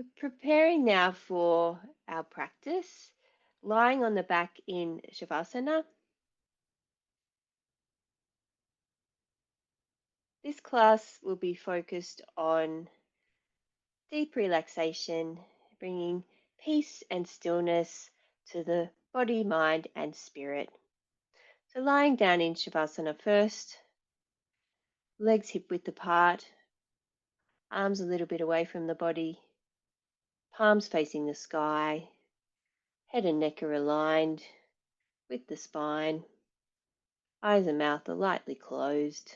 We're preparing now for our practice, lying on the back in Shavasana. This class will be focused on deep relaxation, bringing peace and stillness to the body, mind, and spirit. So, lying down in Shavasana first, legs hip width apart, arms a little bit away from the body, palms facing the sky, head and neck are aligned with the spine, eyes and mouth are lightly closed.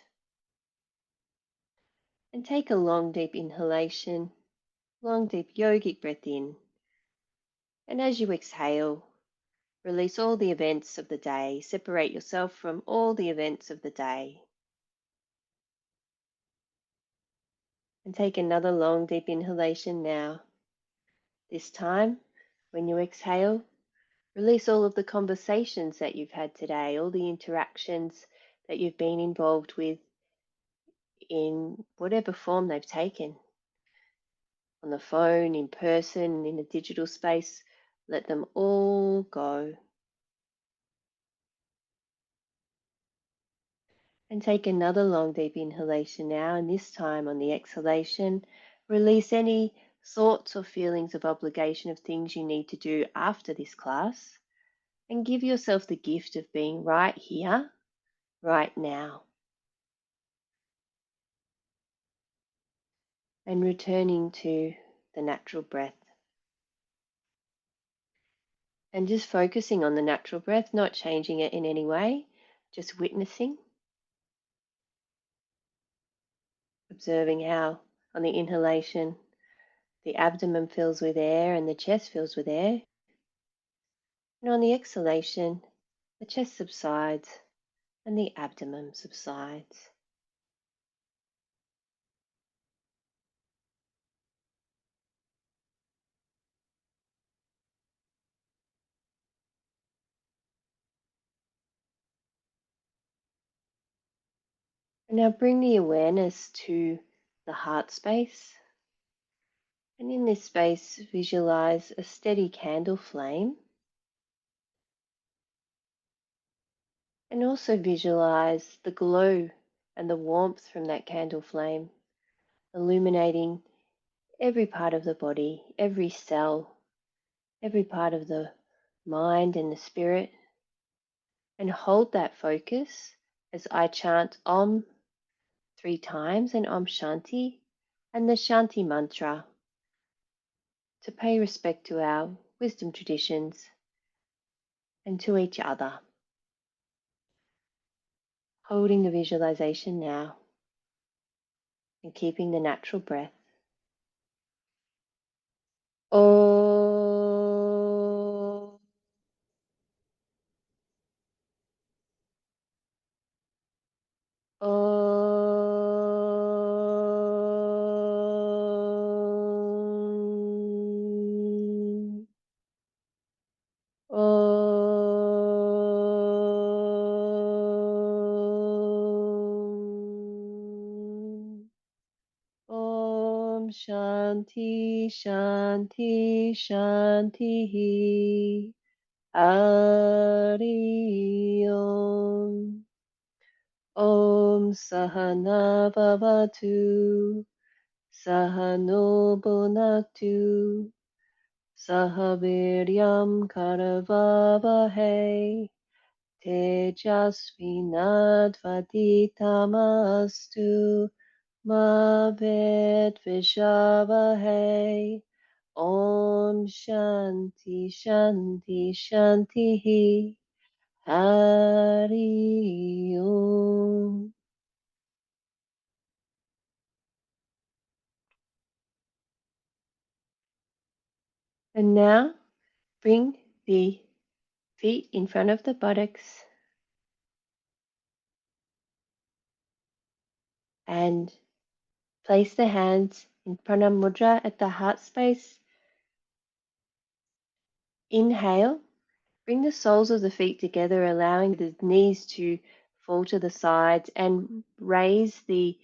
And take a long, deep inhalation, long, deep yogic breath in. And as you exhale, release all the events of the day. Separate yourself from all the events of the day. And take another long, deep inhalation now. This time, when you exhale, release all of the conversations that you've had today, all the interactions that you've been involved with in whatever form they've taken. On the phone, in person, in a digital space, let them all go. And take another long, deep inhalation now, and this time on the exhalation, release any thoughts or feelings of obligation of things you need to do after this class, and give yourself the gift of being right here, right now, and returning to the natural breath. And just focusing on the natural breath, not changing it in any way, just witnessing, observing how on the inhalation the abdomen fills with air and the chest fills with air. And on the exhalation, the chest subsides and the abdomen subsides. And now bring the awareness to the heart space. And in this space, visualize a steady candle flame. And also visualize the glow and the warmth from that candle flame, illuminating every part of the body, every cell, every part of the mind and the spirit. And hold that focus as I chant Om 3 times and Om Shanti and the Shanti mantra to pay respect to our wisdom traditions and to each other. Holding the visualization now and keeping the natural breath. Om. Om. Om. Om Shanti Shanti Shanti Hari Om. Om Sahana Bhavatu Sahano Bhunaktu Sahaviryam Karavavahe Tejasvinadvaditamastu Ma Vedvishavahe. Om Shanti Shanti Shanti Hari Om. And now bring the feet in front of the buttocks and place the hands in pranam mudra at the heart space. Inhale, bring the soles of the feet together, allowing the knees to fall to the sides and raise the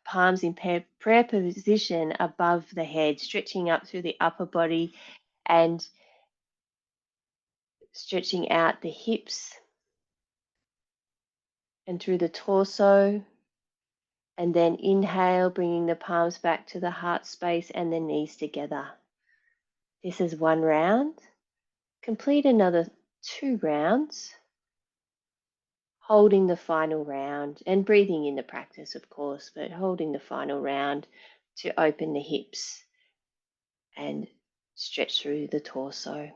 palms in prayer position above the head, stretching up through the upper body and stretching out the hips and through the torso. And then inhale, bringing the palms back to the heart space and the knees together. This is one round. Complete another 2 rounds, holding the final round and breathing in the practice, of course, but holding the final round to open the hips and stretch through the torso.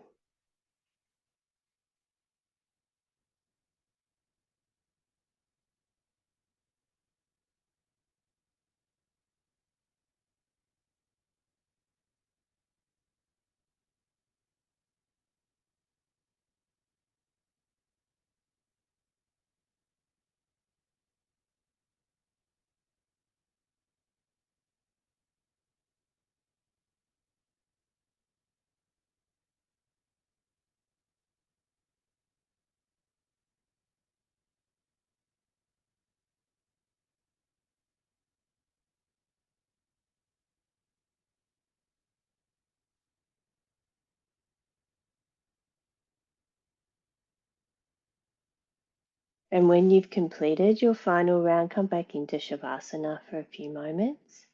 And when you've completed your final round, come back into Shavasana for a few moments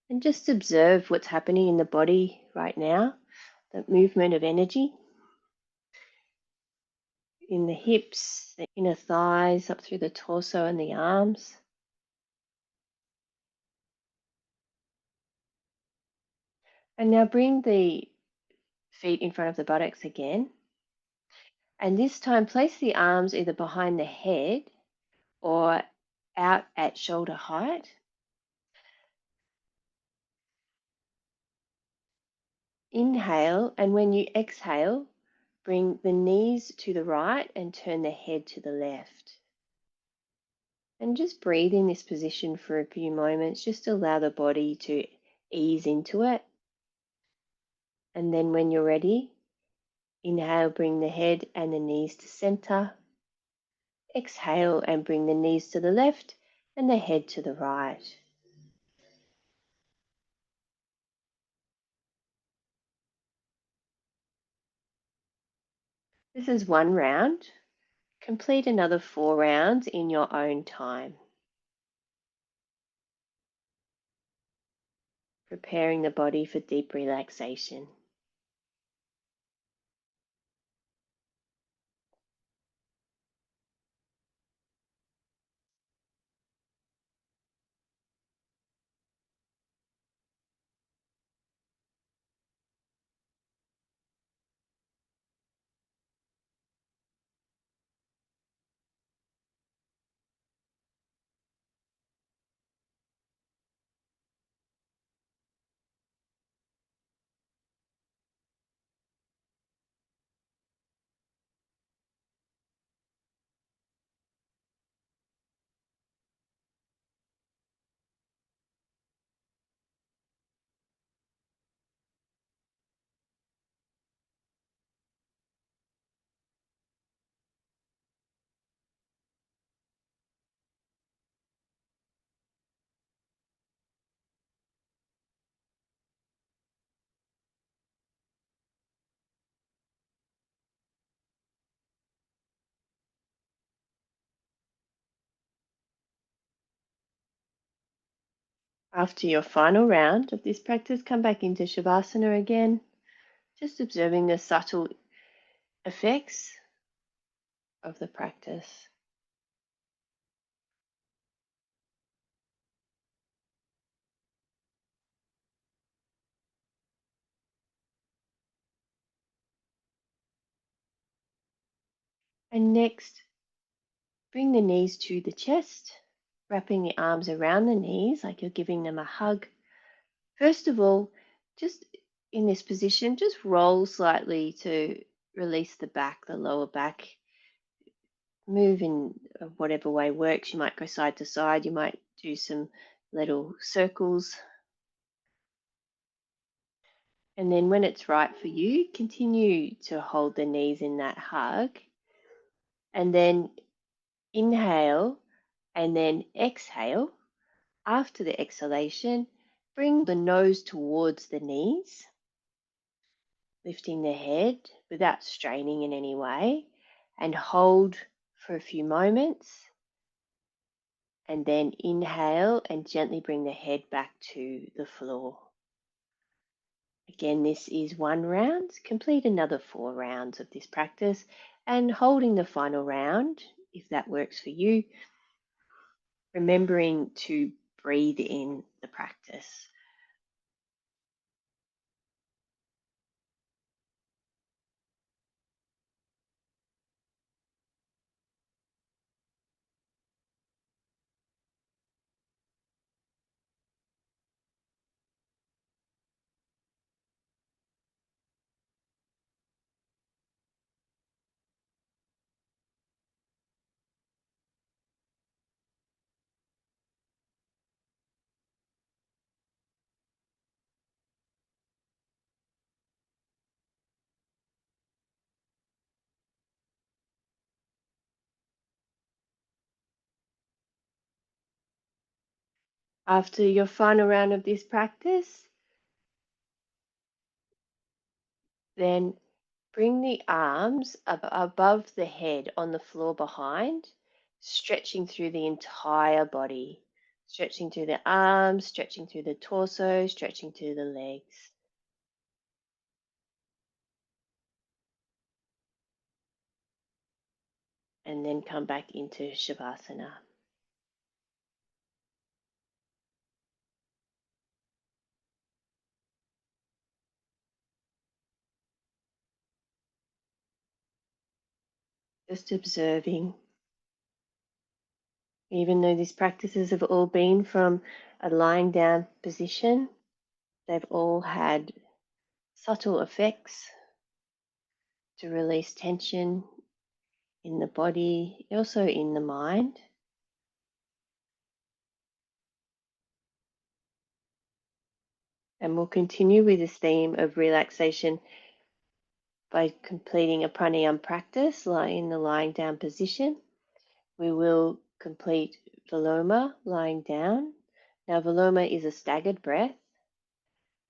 and just observe what's happening in the body right now, the movement of energy in the hips, the inner thighs, up through the torso and the arms. And now bring the feet in front of the buttocks again. And this time place the arms either behind the head or out at shoulder height. Inhale, and when you exhale, bring the knees to the right and turn the head to the left. And just breathe in this position for a few moments, just allow the body to ease into it. And then when you're ready, inhale, bring the head and the knees to center. Exhale and bring the knees to the left and the head to the right. This is one round. Complete another 4 rounds in your own time, preparing the body for deep relaxation. After your final round of this practice, come back into Shavasana again, just observing the subtle effects of the practice. And next, bring the knees to the chest, wrapping the arms around the knees like you're giving them a hug. First of all, just in this position, just roll slightly to release the back, the lower back. Move in whatever way works. You might go side to side. You might do some little circles. And then when it's right for you, continue to hold the knees in that hug. And then inhale and then exhale, After the exhalation, bring the nose towards the knees, lifting the head without straining in any way, and hold for a few moments. And then inhale and gently bring the head back to the floor. Again, this is 1 round. Complete another 4 rounds of this practice and holding the final round, if that works for you, remembering to breathe in the practice. After your final round of this practice, then bring the arms above the head on the floor behind, stretching through the entire body, stretching through the arms, stretching through the torso, stretching through the legs. And then come back into Shavasana. Just observing. Even though these practices have all been from a lying down position, they've all had subtle effects to release tension in the body, also in the mind. And we'll continue with this theme of relaxation by completing a pranayama practice in the lying down position. We will complete Veloma lying down. Now, Veloma is a staggered breath,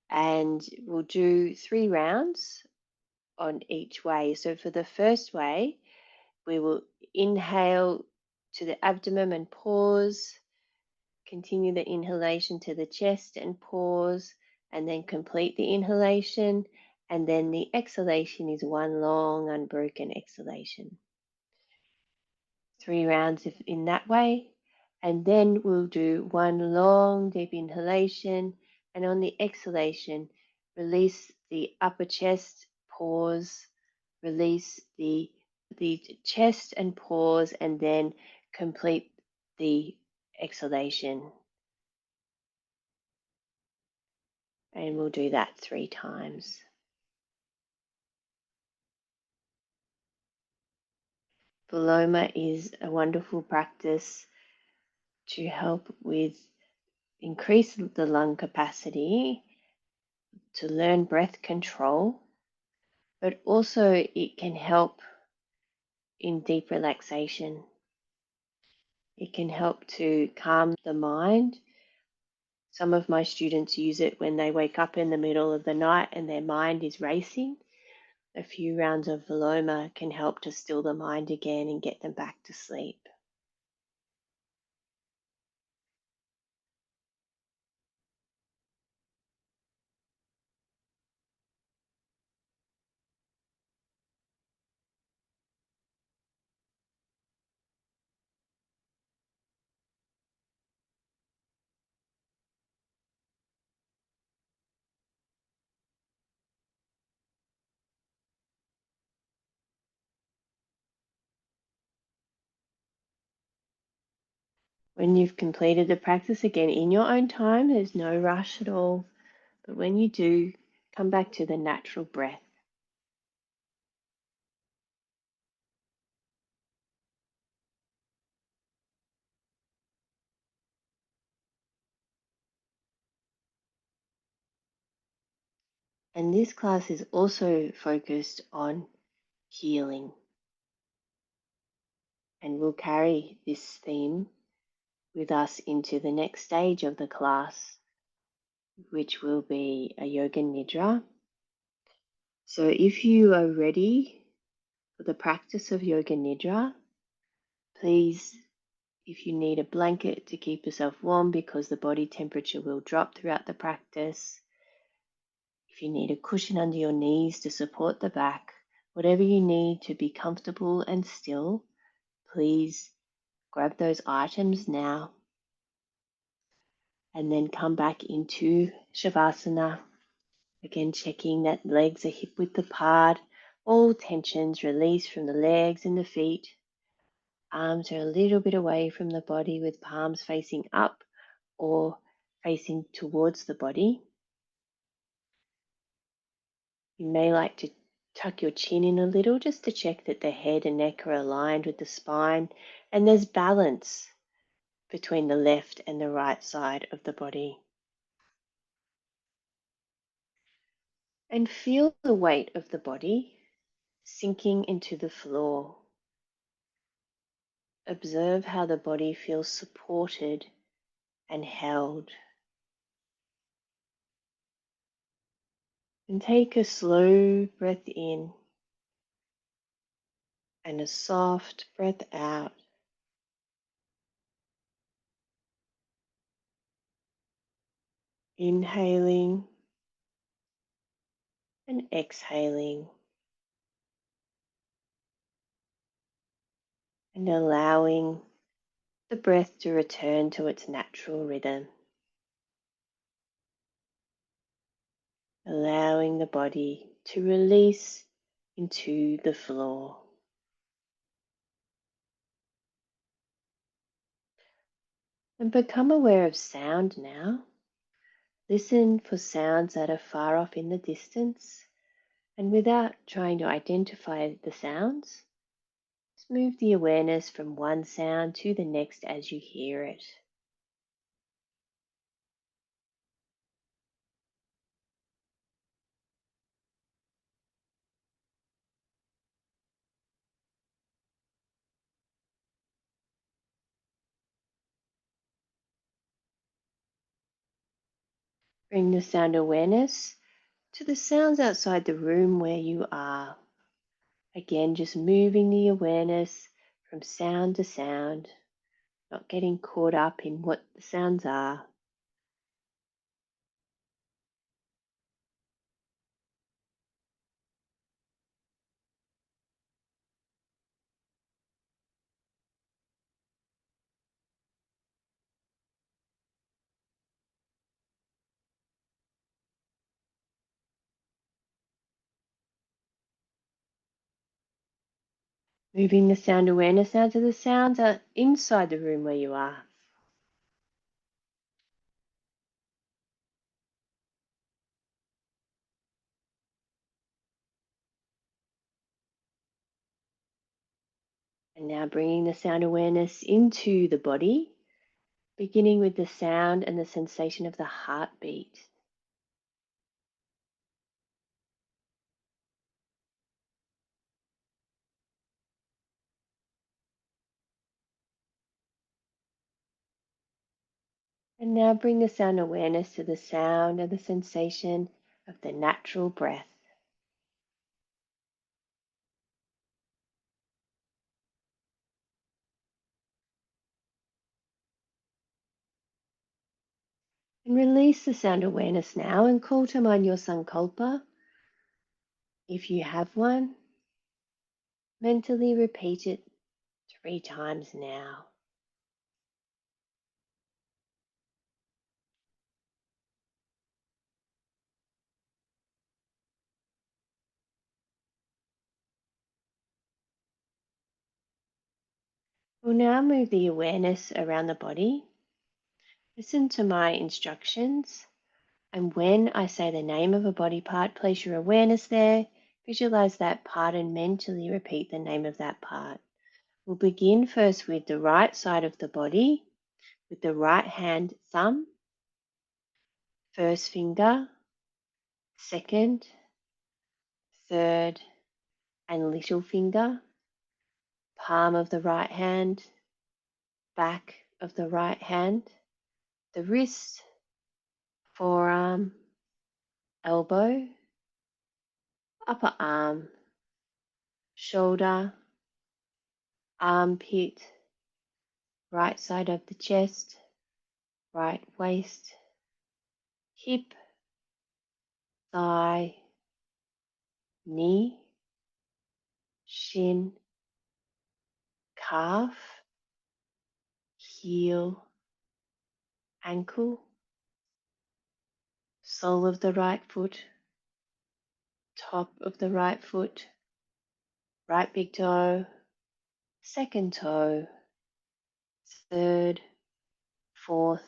and we'll do 3 rounds on each way. So for the first way, we will inhale to the abdomen and pause, continue the inhalation to the chest and pause, and then complete the inhalation. And then the exhalation is one long, unbroken exhalation. 3 rounds in that way. And then we'll do one long, deep inhalation. And on the exhalation, release the upper chest, pause, release the chest and pause, and then complete the exhalation. And we'll do that 3 times. Veloma is a wonderful practice to help with increase the lung capacity, to learn breath control, but also it can help in deep relaxation. It can help to calm the mind. Some of my students use it when they wake up in the middle of the night and their mind is racing. A few rounds of Veloma can help to still the mind again and get them back to sleep. When you've completed the practice, again in your own time, there's no rush at all. But when you do, come back to the natural breath. And this class is also focused on healing. And we'll carry this theme with us into the next stage of the class, which will be a Yoga Nidra. So if you are ready for the practice of Yoga Nidra, please, if you need a blanket to keep yourself warm because the body temperature will drop throughout the practice, if you need a cushion under your knees to support the back, whatever you need to be comfortable and still, please grab those items now and then come back into Shavasana. Again, checking that legs are hip width apart, all tensions released from the legs and the feet. Arms are a little bit away from the body with palms facing up or facing towards the body. You may like to tuck your chin in a little just to check that the head and neck are aligned with the spine and there's balance between the left and the right side of the body. And feel the weight of the body sinking into the floor. Observe how the body feels supported and held. And take a slow breath in and a soft breath out. Inhaling and exhaling. And allowing the breath to return to its natural rhythm. Allowing the body to release into the floor. And become aware of sound now. Listen for sounds that are far off in the distance, and without trying to identify the sounds, just move the awareness from one sound to the next as you hear it. Bring the sound awareness to the sounds outside the room where you are. Again, just moving the awareness from sound to sound, not getting caught up in what the sounds are. Moving the sound awareness now to the sounds inside the room where you are. And now bringing the sound awareness into the body, beginning with the sound and the sensation of the heartbeat. And now bring the sound awareness to the sound and the sensation of the natural breath. And release the sound awareness now and call to mind your Sankalpa. If you have one, mentally repeat it 3 times now. We'll now move the awareness around the body. Listen to my instructions, and when I say the name of a body part, place your awareness there, visualize that part and mentally repeat the name of that part. We'll begin first with the right side of the body, with the right hand thumb, first finger, second, third, and little finger, palm of the right hand, back of the right hand, the wrist, forearm, elbow, upper arm, shoulder, armpit, right side of the chest, right waist, hip, thigh, knee, shin, calf, heel, ankle, sole of the right foot, top of the right foot, right big toe, second toe, third, fourth,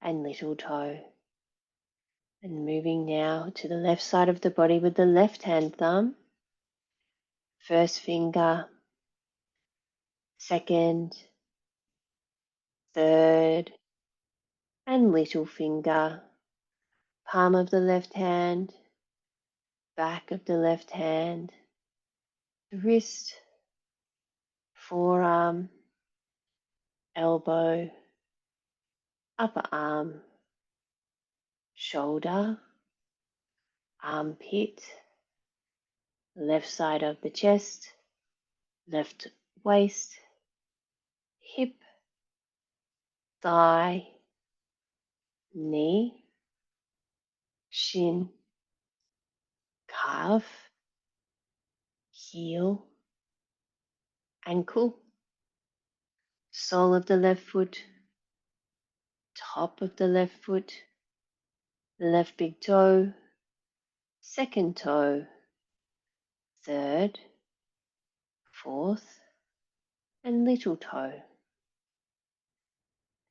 and little toe. And moving now to the left side of the body with the left hand thumb, first finger, second, third, and little finger, palm of the left hand, back of the left hand, wrist, forearm, elbow, upper arm, shoulder, armpit, left side of the chest, left waist, hip, thigh, knee, shin, calf, heel, ankle, sole of the left foot, top of the left foot, left big toe, second toe, third, fourth, and little toe.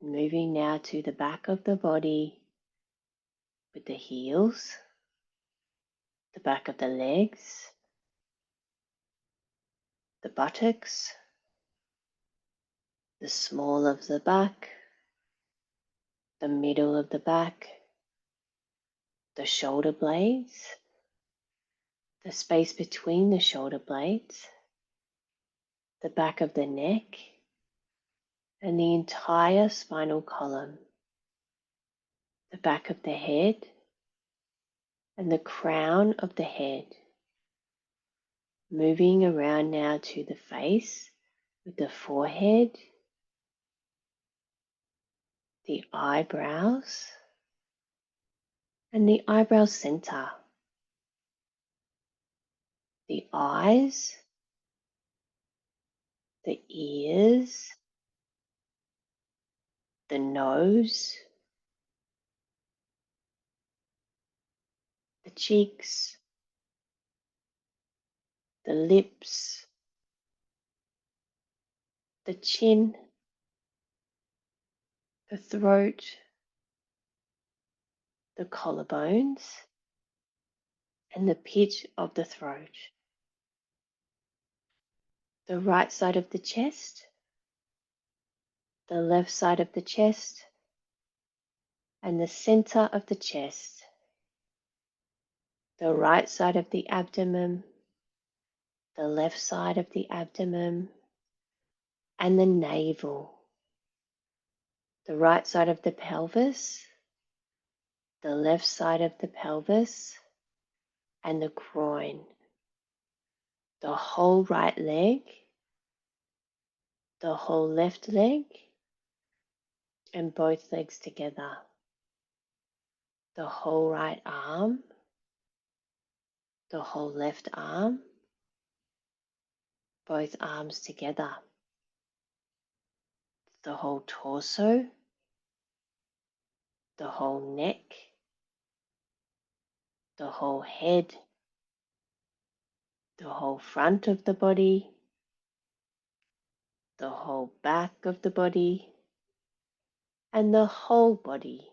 Moving now to the back of the body with the heels, the back of the legs, the buttocks, the small of the back, the middle of the back, the shoulder blades, the space between the shoulder blades, the back of the neck, and the entire spinal column, the back of the head, and the crown of the head. Moving around now to the face with the forehead, the eyebrows, and the eyebrow center, the eyes, the ears, the nose, the cheeks, the lips, the chin, the throat, the collarbones, and the pit of the throat, the right side of the chest, the left side of the chest, and the center of the chest, the right side of the abdomen, the left side of the abdomen, and the navel, the right side of the pelvis, the left side of the pelvis, and the groin, the whole right leg, the whole left leg, and both legs together, the whole right arm, the whole left arm, both arms together, the whole torso, the whole neck, the whole head, the whole front of the body, the whole back of the body, and the whole body.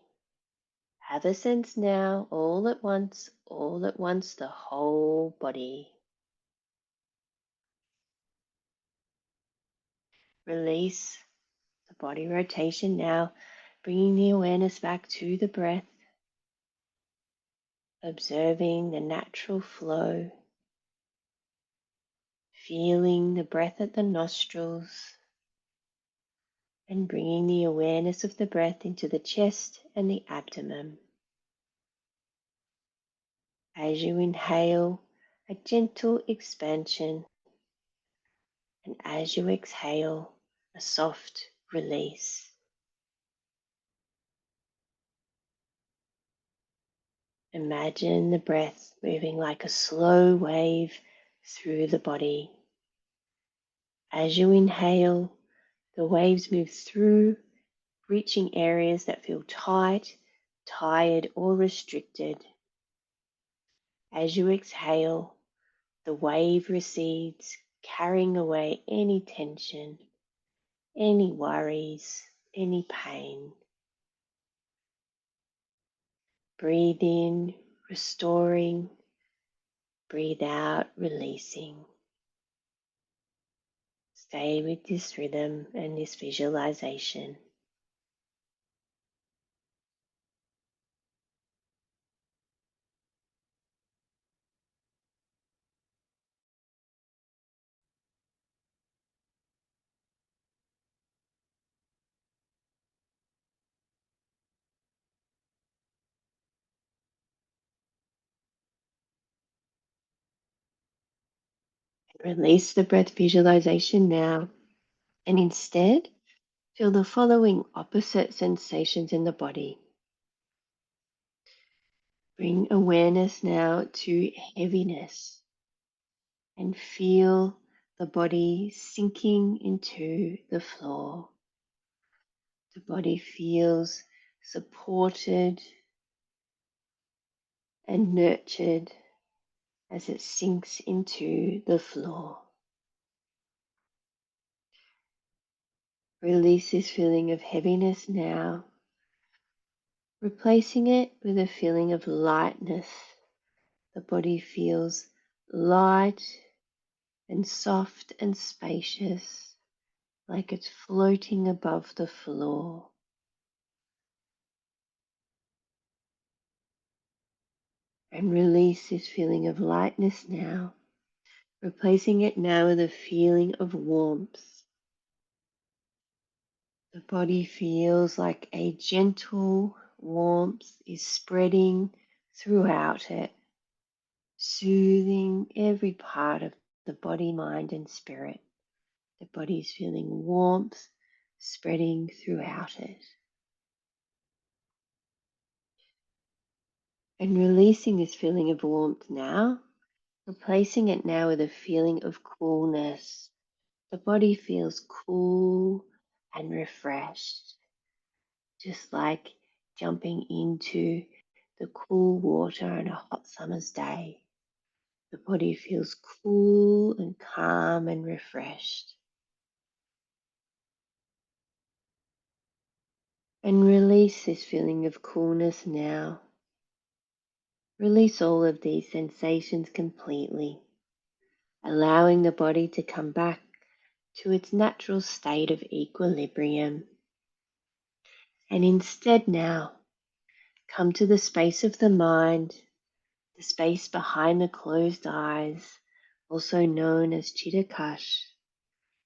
Have a sense now, all at once, the whole body. Release the body rotation now, bringing the awareness back to the breath, observing the natural flow, feeling the breath at the nostrils, and bringing the awareness of the breath into the chest and the abdomen. As you inhale, a gentle expansion, and as you exhale, a soft release. Imagine the breath moving like a slow wave through the body. As you inhale, the waves move through, reaching areas that feel tight, tired, or restricted. As you exhale, the wave recedes, carrying away any tension, any worries, any pain. Breathe in, restoring. Breathe out, releasing. Stay with this rhythm and this visualization. Release the breath visualization now, and instead feel the following opposite sensations in the body. Bring awareness now to heaviness and feel the body sinking into the floor. The body feels supported and nurtured as it sinks into the floor. Release this feeling of heaviness now, replacing it with a feeling of lightness. The body feels light and soft and spacious, like it's floating above the floor. And release this feeling of lightness now, replacing it now with a feeling of warmth. The body feels like a gentle warmth is spreading throughout it, soothing every part of the body, mind, and spirit. The body is feeling warmth spreading throughout it. And releasing this feeling of warmth now, replacing it now with a feeling of coolness. The body feels cool and refreshed, just like jumping into the cool water on a hot summer's day. The body feels cool and calm and refreshed. And release this feeling of coolness now. Release all of these sensations completely, allowing the body to come back to its natural state of equilibrium. And instead now, come to the space of the mind, the space behind the closed eyes, also known as Chittakash.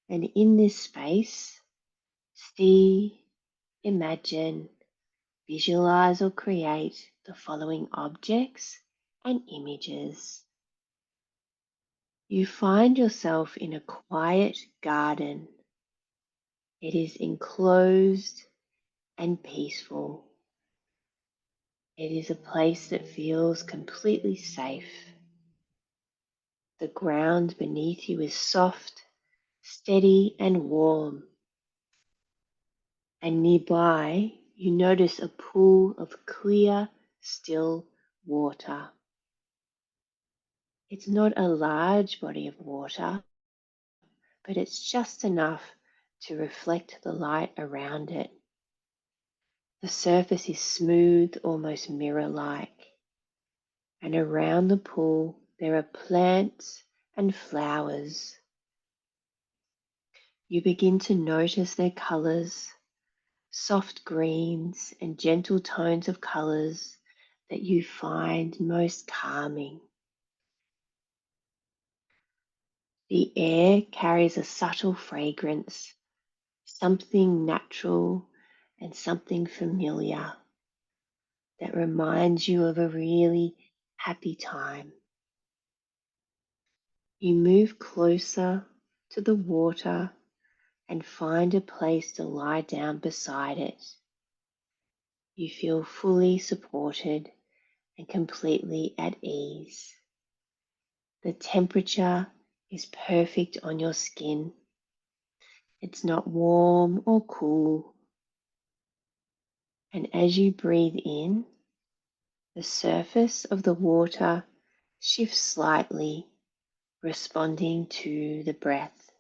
And in this space, see, imagine, visualize or create the following objects and images. You find yourself in a quiet garden. It is enclosed and peaceful. It is a place that feels completely safe. The ground beneath you is soft, steady, and warm. And nearby, you notice a pool of clear, still water. It's not a large body of water, but it's just enough to reflect the light around it. The surface is smooth, almost mirror-like, and around the pool there are plants and flowers. You begin to notice their colors, soft greens and gentle tones of colors that you find most calming. The air carries a subtle fragrance, something natural and something familiar that reminds you of a really happy time. You move closer to the water and find a place to lie down beside it. You feel fully supported and completely at ease. The temperature is perfect on your skin. It's not warm or cool. And as you breathe in, the surface of the water shifts slightly, responding to the breath.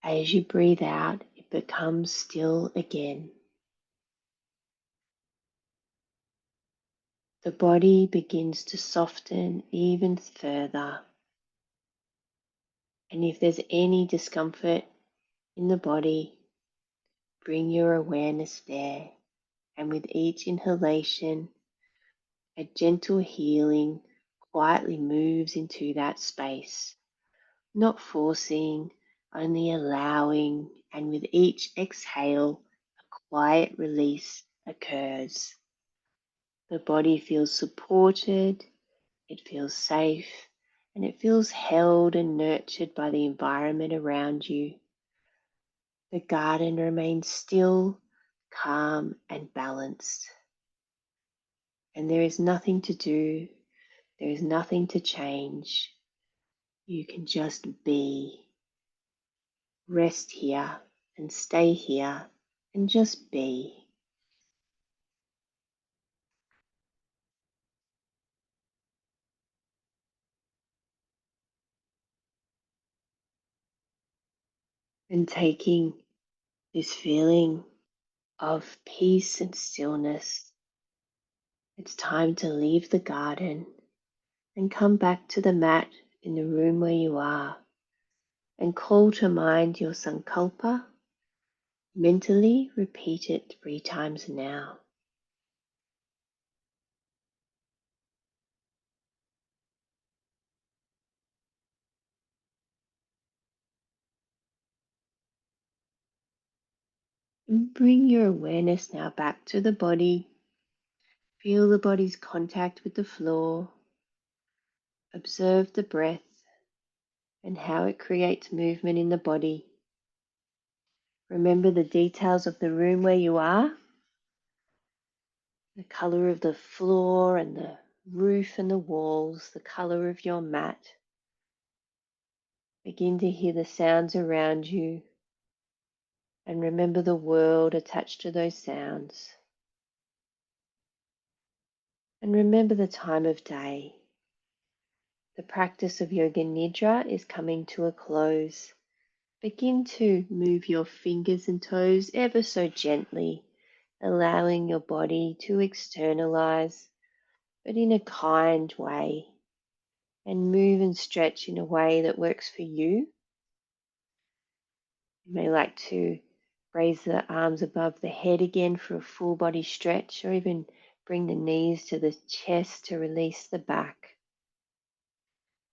As you breathe out, it becomes still again. The body begins to soften even further. And if there's any discomfort in the body, bring your awareness there. And with each inhalation, a gentle healing quietly moves into that space, not forcing, only allowing. And with each exhale, a quiet release occurs. The body feels supported, it feels safe, and it feels held and nurtured by the environment around you. The garden remains still, calm, and balanced. And there is nothing to do, there is nothing to change. You can just be. Rest here and stay here and just be. And taking this feeling of peace and stillness, it's time to leave the garden and come back to the mat in the room where you are and call to mind your Sankalpa. Mentally repeat it 3 times now. And bring your awareness now back to the body. Feel the body's contact with the floor. Observe the breath and how it creates movement in the body. Remember the details of the room where you are, the color of the floor and the roof and the walls, the color of your mat. Begin to hear the sounds around you and remember the world attached to those sounds. And remember the time of day. The practice of Yoga Nidra is coming to a close. Begin to move your fingers and toes ever so gently, allowing your body to externalize, but in a kind way, and move and stretch in a way that works for you. You may like to raise the arms above the head again for a full body stretch, or even bring the knees to the chest to release the back.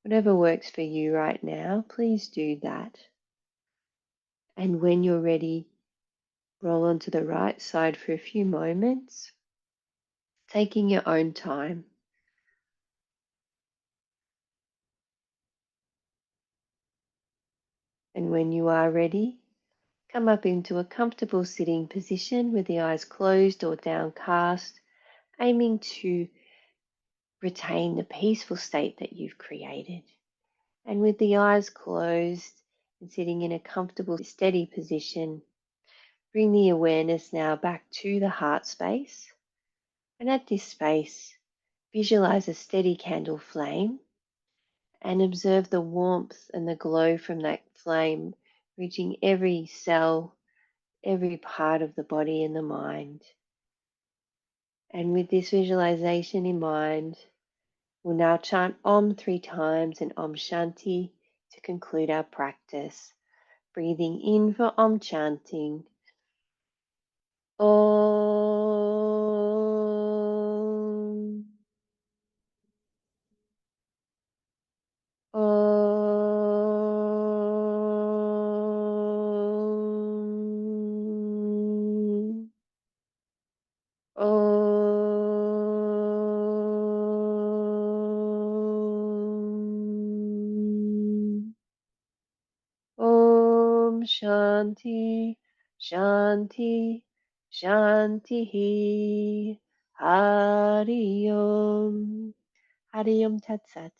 Whatever works for you right now, please do that. And when you're ready, roll onto the right side for a few moments, taking your own time. And when you are ready, come up into a comfortable sitting position with the eyes closed or downcast, aiming to retain the peaceful state that you've created. And with the eyes closed and sitting in a comfortable, steady position, bring the awareness now back to the heart space. And at this space, visualize a steady candle flame and observe the warmth and the glow from that flame reaching every cell, every part of the body and the mind. And with this visualization in mind, we'll now chant Om 3 times and Om Shanti to conclude our practice. Breathing in for Om chanting. Om. Om. Shanti, Shanti, Shanti. Hari Om. Hari Om Tat Sat.